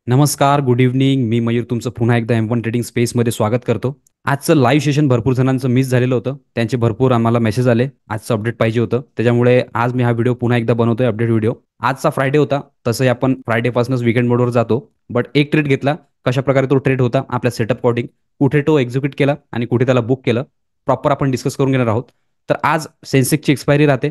नमस्कार, good evening. मी मयूर तुमचं पुन्हा एकदा M1 ट्रेडिंग स्पेसमध्ये स्वागत करतो. आजचं लाईव्ह सेशन भरपूर जणांचं मिस झालेलं होतं. त्यांचे भरपूर आम्हाला मेसेज आले. आजचं अपडेट पाहिजे होतं. त्याच्यामुळे आज मी हा व्हिडिओ पुन्हा एकदा बनवतोय अपडेट व्हिडिओ. आजचा फ्रायडे होता. तसंही आपण फ्रायडेपासूनच वीकेंड मोडवर जातो. बट एक ट्रेड घेतला. कशाप्रकारे तो ट्रेड होता आपल्या सेटअप अकॉर्डिंग, कुठे तो एक्झिक्यूट केला आणि कुठे त्याला बुक केलं, प्रॉपर आपण डिस्कस करून घेणार आहोत. तर आज सेन्सेक्सची एक्सपायरी राहते.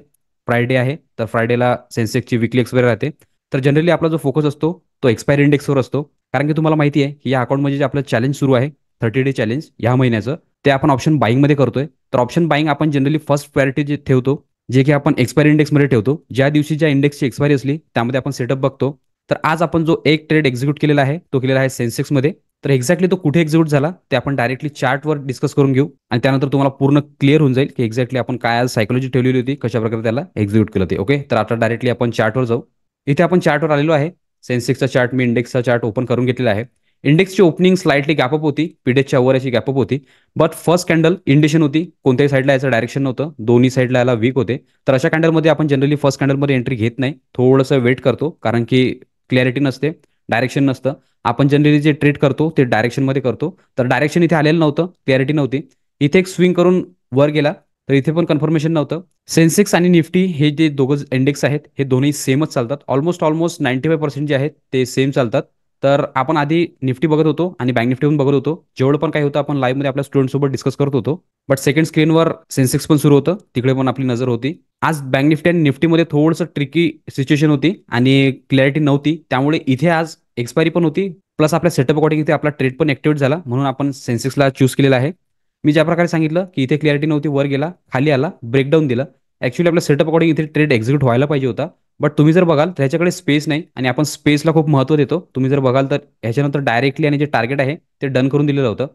फ्रायडे आहे तर फ्रायडेला सेन्सेक्सची विकली एक्सपायरी राहते. तर जनरली आपला जो फोकस असतो तो एक्सपायरी इंडेक्सवर असतो. कारण की तुम्हाला माहिती आहे की या अकाउंटमध्ये जे आपलं चॅलेंज सुरू आहे, 30 डे चॅलेंज या महिन्याचं, ते आपण ऑप्शन बाईंगमध्ये करतोय. तर ऑप्शन बाईंग आपण जनरली फर्स्ट प्रायोरिटी जे ठेवतो, जे की आपण एक्सपायरी इंडेक्समध्ये ठेवतो. ज्या दिवशी ज्या इंडेक्सची एक्सपायरी असली त्यामध्ये आपण सेटअप बघतो. तर आज आपण जो एक ट्रेड एक्झिक्यूट केलेला आहे तो केलेला आहे सेन्सेक्समध्ये. तर एक्झॅक्टली तो कुठे एक्झिक्यूट झाला ते आपण डायरेक्टली चार्टवर डिस्कस करून घेऊ आणि त्यानंतर तुम्हाला पूर्ण क्लिअर होऊन जाईल की एक्झॅक्टली आपण काय आज सायकोलॉजी ठेवलेली होती, कशा प्रकारे त्याला एक्झिक्यूट केलं ते. ओके, तर आता डायरेक्टली आपण चार्टवर जाऊ. इथे आपण चार्टवर आलेलो आहे. सेन्सेक्सचा चार्ट, मी इंडेक्सचा चार्ट ओपन करून घेतलेला आहे. इंडेक्सची ओपनिंग स्लाइटली गॅपअप होती, पीडेसच्या वर अशी गॅपअप होती. बट फर्स्ट कॅन्डल इंडिशन होती, कोणत्याही साईडला याचं डायरेक्शन नव्हतं, दोन्ही साईडला याला वीक होते. तर अशा कॅन्डलमध्ये आपण जनरली फर्स्ट कॅन्डलमध्ये एंट्री घेत नाही, थोडंसं वेट करतो, कारण की क्लॅरिटी नसते, डायरेक्शन नसतं. आपण जनरली जे ट्रेड करतो ते डायरेक्शनमध्ये करतो. तर डायरेक्शन इथे आलेलं नव्हतं, क्लॅरिटी नव्हती. इथे एक स्विंग करून वर गेला, तर इथे पण कन्फर्मेशन नव्हतं. सेन्सेक्स आणि निफ्टी हे जे दोघं इंडेक्स आहेत हे दोन्ही सेमच चालतात. ऑलमोस्ट 95% जे आहेत ते सेम चालतात. तर आपण आधी निफ्टी बघत होतो आणि बँक निफ्टी पण बघत होतो. जेवढं पण काही होतं आपण लाईव्हमध्ये आपल्या स्टुडंटसोबत डिस्कस करत होतो. बट सेकंड स्क्रीनवर सेन्सेक्स पण सुरू होतं, तिकडे पण आपली नजर होती. आज बँक निफ्टी आणि निफ्टीमध्ये थोडंसं ट्रिकी सिच्युएशन होती आणि क्लॅरिटी नव्हती. त्यामुळे इथे आज एक्सपायरी पण होती, प्लस आपल्या सेटअप अकॉर्डिंग इथे आपला ट्रेड पण ऍक्टिव्हेट झाला, म्हणून आपण सेन्सेक्सला चूज केलेला आहे. मी ज्या प्रकारे सांगितलं की इथे क्लॅरिटी नव्हती, वर गेला, खाली आला, ब्रेकडाऊन दिलं. ऍक्च्युली आपल्या सेटअप अकॉर्डिंग इथे ट्रेड एक्झिक्यूट व्हायला पाहिजे होता. बट तुम्ही जर बघाल तर ह्याच्याकडे स्पेस नाही आणि आपण स्पेसला खूप महत्त्व देतो. तुम्ही जर बघाल तर ह्याच्यानंतर डायरेक्टली आणि जे टार्गेट आहे ते डन करून दिलेलं होतं.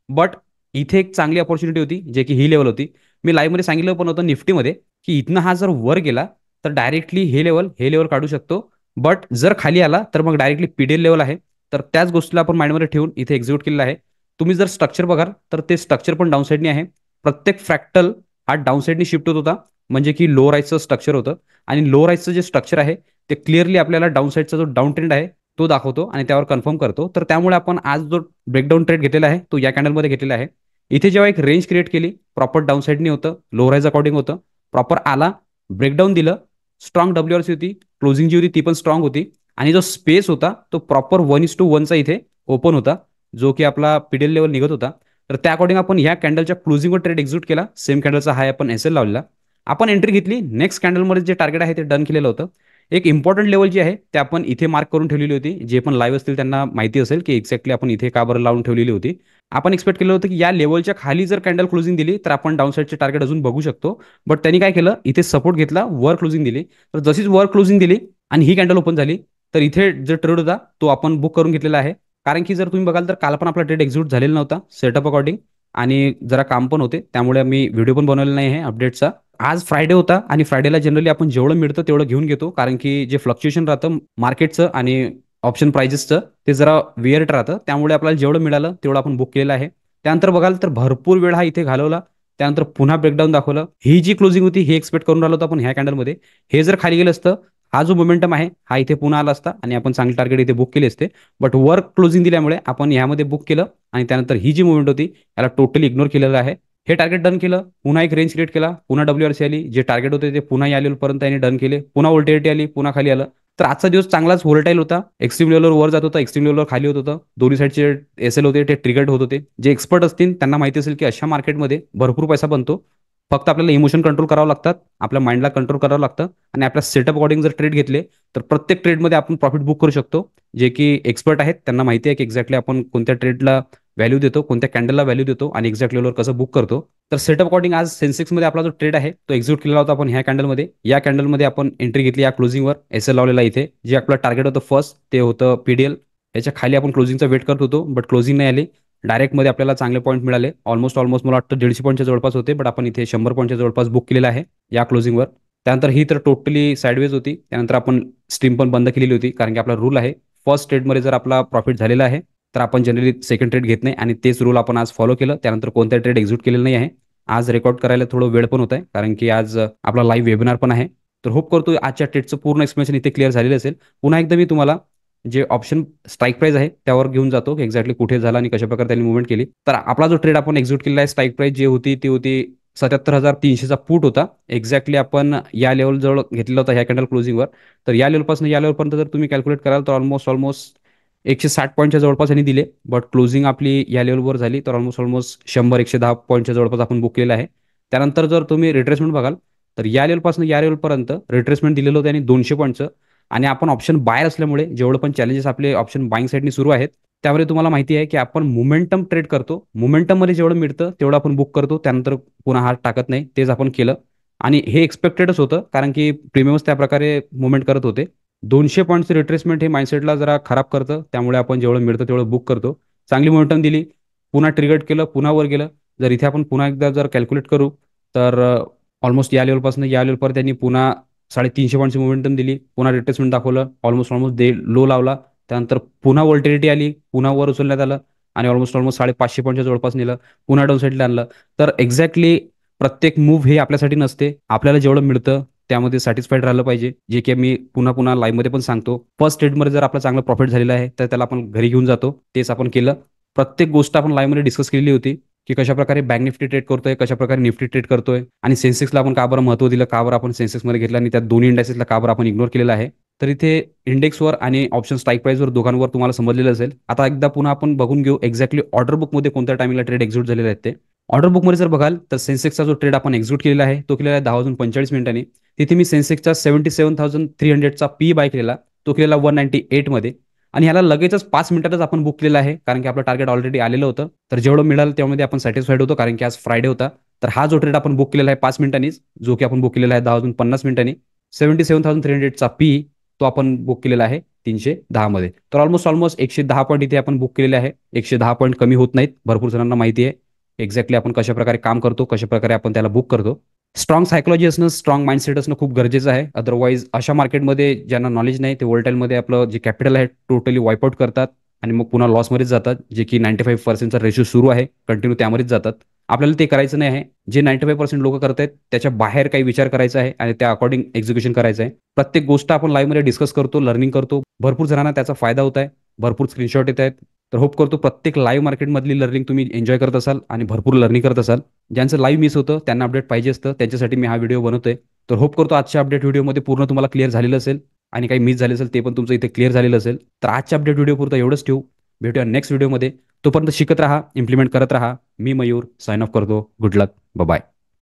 बट इथे एक चांगली अपॉर्च्युनिटी होती, जे की ही लेवल होती. मी लाईव्हमध्ये सांगितलं पण होतं निफ्टीमध्ये की इथनं हा जर वर गेला तर डायरेक्टली हे लेवल काढू शकतो. बट जर खाली आला तर मग डायरेक्टली पीडीएल लेवल आहे. तर त्याच गोष्टीला आपण माइंडमध्ये ठेवून इथे एक्झिक्यूट केलेलं आहे. तुम्ही जर स्ट्रक्चर बघाल तर ते स्ट्रक्चर पण डाऊन साईडने आहे. प्रत्येक फ्रॅक्टल हा डाऊन साईडने शिफ्ट होत होता, म्हणजे की लो राईजचं स्ट्रक्चर होतं. आणि लो राईजचं जे स्ट्रक्चर आहे ते क्लिअरली आपल्याला डाऊन साईडचा जो डाऊन ट्रेंड आहे तो दाखवतो आणि त्यावर कन्फर्म करतो. तर त्यामुळे आपण आज जो ब्रेकडाऊन ट्रेड घेतलेला आहे तो या कॅन्डलमध्ये घेतलेला आहे. इथे जेव्हा एक रेंज क्रिएट केली, प्रॉपर डाऊन साईडने होतं, लो राईज अकॉर्डिंग होतं, प्रॉपर आला, ब्रेकडाऊन दिलं, स्ट्रॉंग डब्ल्यूआरसी होती, क्लोजिंग जी होती ती पण स्ट्रॉंग होती. आणि जो स्पेस होता तो प्रॉपर 1:1चा इथे ओपन होता, जो की आपला पीडीएल लेवल निघत होता. तर त्या अकॉर्डिंग आपण ह्या कॅन्डलच्या क्लोजिंगवर ट्रेड एक्झिक्यूट केला. सेम कॅन्डलचा हाय आपण एस एल लावलेला. आपण एंट्री घेतली, नेक्स्ट कॅन्डलमध्ये जे टार्गेट आहे ते डन केलेलं होतं. एक इम्पॉर्टंट लेवल जी आहे ते आपण इथे मार्क करून ठेवलेली होती. जे पण लाईव्ह असतील त्यांना माहिती असेल की एक्झॅक्टली आपण इथे का बरं लावून ठेवलेली होती. आपण एक्सपेक्ट केलं होतं की या लेवलच्या खाली जर कॅन्डल क्लोजिंग दिली तर आपण डाऊन साईडचे टार्गेट अजून बघू शकतो. बट त्यांनी काय केलं, इथे सपोर्ट घेतला, वर क्लोजिंग दिली. तर जशीच वर क्लोजिंग दिली आणि ही कॅन्डल ओपन झाली, तर इथे जो ट्रेड होता तो आपण बुक करून घेतलेला आहे. कारण की जर तुम्ही बघाल तर काल पण आपला ट्रेड एक्झिक्यूट झालेला नव्हता सेटअप अकॉर्डिंग, आणि जरा काम पण होते, त्यामुळे मी व्हिडिओ पण बनवलेला नाही आहे अपडेटचा. आज फ्रायडे होता आणि फ्रायडेला जनरली आपण जेवढं मिळतं तेवढं घेऊन घेतो, कारण की जे फ्लक्च्युएशन राहतं मार्केटचं आणि ऑप्शन प्राइजेसचं ते जरा विअर्ड राहतं. त्यामुळे आपल्याला जेवढं मिळालं तेवढं आपण बुक केलेलं आहे. त्यानंतर बघाल तर भरपूर वेळ हा इथे घालवला, त्यानंतर पुन्हा ब्रेकडाऊन दाखवलं. ही जी क्लोजिंग होती ही एक्सपेक्ट करून राहिलो होतो आपण ह्या कॅन्डलमध्ये. हे जर खाली गेलं असतं, हा जो मोमेंटम आहे हा इथे पुन्हा आला असता आणि आपण चांगले टार्गेट इथे बुक केले असते. बट वर क्लोजिंग दिल्यामुळे आपण ह्यामध्ये बुक केलं आणि त्यानंतर ही जी मुवमेंट होती याला टोटली इग्नोर केलेलं आहे. हे टार्गेट डन केलं, पुन्हा एक रेंज क्रिएट केला, पुन्हा डब्ल्यूआरसी आली, जे टार्गेट होते ते पुन्हा या लेवलपर्यंत यांनी डन केले, पुन्हा व्होल्टिलिटी आली, पुन्हा खाली आलं. तर आजचा दिवस चांगलाच व्होल्टाईल होता. एक्स्ट्रीम लेवलवर वर जात होता, एक्स्ट्रीम लेवलवर खाली होत होतं. दोन्ही साईडचे एसएल होते ते ट्रिगर्ड होत होते. जे एक्सपर्ट असतील त्यांना माहिती असेल की अशा मार्केटमध्ये भरपूर पैसा बनतो. फक्त आपल्याला इमोशन कंट्रोल करावं लागतात, आपल्या माइंडला कंट्रोल करावं लागतं आणि आपल्या सेटअप अकॉर्डिंग जर ट्रेड घेतले तर प्रत्येक ट्रेडमध्ये आपण प्रॉफिट बुक करू शकतो. जे की एक्सपर्ट आहेत त्यांना माहिती आहे की एक्झॅक्टली आपण कोणत्या ट्रेडला व्हॅल्यू देतो, कोणत्या कॅन्डलला व्हॅल्यू देतो आणि एक्झॅक्ट लेवलवर कसं बुक करतो. तर सेटअप अकॉर्डिंग आज सेन्सेक्समध्ये आपला जो ट्रेड आहे तो एक्झिक्यूट केलेला होता आपण ह्या कॅन्डलमध्ये. या कॅन्डलमध्ये आपण एंट्री घेतली, या क्लोजिंगवर एस एल लावलेला इथे. जे आपलं टार्गेट होतं फर्स्ट ते होतं पीडीएल. याच्या खाली आपण क्लोजिंगचा वेट करत होतो, बट क्लोजिंग नाही आली. डायरेक्टमध्ये आपल्याला चांगले पॉईंट मिळाले. ऑलमोस्ट मला वाटतं 150 पॉईंटच्या जवळपास होते, बट आपण इथे 100 पॉईंटच्या जवळपास बुक केलेला आहे या क्लोजिंगवर. त्यानंतर ही तर टोटली साईडवेज होती. त्यानंतर आपण स्ट्रीम पण बंद केलेली होती, कारण की आपला रूल आहे फर्स्ट ट्रेडमध्ये जर आपला प्रॉफिट झालेला आहे तर आपण जनरली सेकंड ट्रेड घेत नाही, आणि तेच रूल आपण आज फॉलो केलं. त्यानंतर कोणत्या ट्रेड एक्झिक्यूट केलेलं नाही आहे. आज रेकॉर्ड करायला थोडं वेळ पण होत आहे, कारण की आज आपला लाईव्ह वेबिनार पण आहे. तर होप करतो आजच्या ट्रेडचं पूर्ण एक्सप्लेनेशन इथे क्लिअर झालेलं असेल. पुन्हा एकदा मी तुम्हाला जे ऑप्शन स्ट्राईक प्राईस आहे त्यावर घेऊन जातो की एक्झॅक्टली कुठे झाला आणि कशाप्रकारे त्यांनी मुवमेंट केली. तर आपला जो ट्रेड आपण एक्झिक्यूट केलेला आहे, स्ट्राईक प्राईस जी होती ती होती 77,300चा पुट होता. एक्झॅक्टली आपण या लेवल जवळ घेतलेला होता ह्या कॅन्डल क्लोजिंगवर. तर या लेवलपासून या लेवलपर्यंत जर तुम्ही कॅल्क्युलेट कराल तर ऑलमोस्ट 160 पॉईंटच्या जवळपास यांनी दिले. बट क्लोजिंग आपली या लेवलवर झाली तर ऑलमोस्ट 100-110 पॉईंटच्या जवळपास आपण बुक केलेला आहे. त्यानंतर जर तुम्ही रिट्रेसमेंट बघाल तर या लेवलपासून या लेवलपर्यंत रिट्रेसमेंट दिलेलं होतं आणि 200 पॉईंटचं. आणि आपण ऑप्शन बायर असल्यामुळे जेवढं पण चॅलेंजेस आपले ऑप्शन बाईंग साईडनी सुरू आहेत, त्यामध्ये तुम्हाला माहिती आहे की आपण मोमेंटम ट्रेड करतो. मोमेंटममध्ये जेवढं मिळतं तेवढं आपण बुक करतो, त्यानंतर पुन्हा हात टाकत नाही. तेच आपण केलं आणि हे एक्सपेक्टेडच होतं, कारण की प्रीमियमच त्या प्रकारे मुवमेंट करत होते. 200 पॉईंटचं रिट्रेसमेंट हे माइंडसेटला जरा खराब करतं, त्यामुळे आपण जेवढं मिळतं तेवढं बुक करतो. चांगली मोमेंटम दिली, पुन्हा ट्रिगर्ड केलं, पुन्हा वर गेलं. जर इथे आपण पुन्हा एकदा जर कॅल्क्युलेट करू तर ऑलमोस्ट या लेवलपासून या लेवलपर्यंत त्यांनी पुन्हा 350 पॉईंटची मोमेंटम दिली, पुन्हा रिट्रेसमेंट दाखवलं, ऑलमोस्ट दे लो लावला. त्यानंतर पुन्हा व्होल्टिलिटी आली, पुन्हा वर उचलण्यात आलं आणि ऑलमोस्ट 550 पॉईंटच्या जवळपास नेलं, पुन्हा डाऊन साईडला आणलं. तर एक्झॅक्टली प्रत्येक मूव्ह हे आपल्यासाठी नसते. आपल्याला जेवढं मिळतं त्यामध्ये सॅटिस्फाईड राहिलं पाहिजे, जे की मी पुन्हा पुन्हा लाईव्हमध्ये पण सांगतो. फर्स्ट ट्रेडमध्ये जर आपला चांगला प्रॉफिट झालेला आहे तर त्याला आपण घरी घेऊन जातो. तेच आपण केलं. प्रत्येक गोष्ट आपण लाईव्हमध्ये डिस्कस केलेली होती की कशाप्रकारे बँक निफ्टी ट्रेड करतोय, कशाप्रकारे निफ्टी ट्रेड करतोय आणि सेन्सेक्सला आपण का बरं महत्त्व दिलं, का बरं आपण सेन्सेक्समध्ये घेतलं आणि त्या दोन्ही इंडेक्सला का बरं आपण इग्नोर केलेलं आहे. तर इथे इंडेक्सवर आणि ऑप्शन स्ट्राईक प्राईसवर दोघांवर तुम्हाला समजलेलं असेल. आता एकदा पुन्हा आपण बघून घेऊ एक्झॅक्टली ऑर्डर बुकमध्ये कोणत्या टायमिंगला ट्रेड एक्झिक्यूट झालेले आहेत ते. ऑर्डर बुकमध्ये जर बघाल तर सेन्सेक्सचा जो ट्रेड आपण एक्झिक्यूट केलेला आहे तो केलेला आहे 10 वाजून 45 मिनिटांनी. तिथे मी सेन्सेक्सचा 77,300चा पी बाय केलेला, तो केलेला 198 मध्ये. आणि ह्याला लगेचच 5 मिनिटातच आपण बुक केलेला आहे, कारण की आपलं टार्गेट ऑलरेडी आलेलं होतं. तर जेवढं मिळालं त्यामध्ये आपण सॅटिस्फाईड होतो, कारण की आज फ्रायडे होता. तर हा जो ट्रेड आपण बुक केलेला आहे 5 मिनिटांनीच, जो की आपण बुक केलेला आहे 10 वाजून 50 मिनिटांनी, 77,300चा पी तो आपण बुक केलेला आहे 310 मध्ये. तर ऑलमोस्ट 110 पॉईंट इथे आपण बुक केलेले आहे. 110 पॉईंट कमी होत नाहीत, भरपूर जणांना माहिती आहे एक्झॅक्टली आपण कशाप्रकारे काम करतो, कशाप्रकारे आपण त्याला बुक करतो. स्ट्रॉंग सायकोलॉजी असणं, स्ट्रॉंग माइंडसेट असणं खूप गरजेचं आहे. अदरवाईज अशा मार्केटमध्ये ज्यांना नॉलेज नाही ते व्होल्टाईलमध्ये आपलं जे कॅपिटल आहे टोटली वाईपआउट करतात आणि मग पुन्हा लॉसमध्येच जातात, जे की 95%चा रेशो सुरू आहे, कंटिन्यू त्यामध्येच जातात. आपल्याला ते करायचं नाही आहे. जे 95% लोक करत आहेत त्याच्या बाहेर काही विचार करायचा आहे आणि त्या अकॉर्डिंग एक्झिक्युशन करायचं आहे. प्रत्येक गोष्ट आपण लाईव्हमध्ये डिस्कस करतो, लर्निंग करतो. भरपूर जणांना त्याचा फायदा होत आहे, भरपूर स्क्रीनशॉट येत आहेत. तर होप करतो प्रत्येक लाईव्ह मार्केटमधली लर्निंग तुम्ही एन्जॉय करत असाल आणि भरपूर लर्निंग करत असाल. ज्यांचं लाईव्ह मिस होतं त्यांना अपडेट पाहिजे असतं, त्यांच्यासाठी मी हा व्हिडिओ बनवतोय. तर होप करतो आजच्या अपडेट व्हिडिओमध्ये पूर्ण तुम्हाला क्लिअर झालेलं असेल आणि काही मिस झाले असेल ते पण तुमचं इथे क्लिअर झालेलं असेल. तर आजच्या अपडेट व्हिडिओ पुरतं एवढंच ठेवू. भेटूया नेक्स्ट व्हिडिओमध्ये. तोपर्यंत शिकत राहा, इम्प्लिमेंट करत राहा. मी मयूर साइन ऑफ करतो. गुड लक, बाय.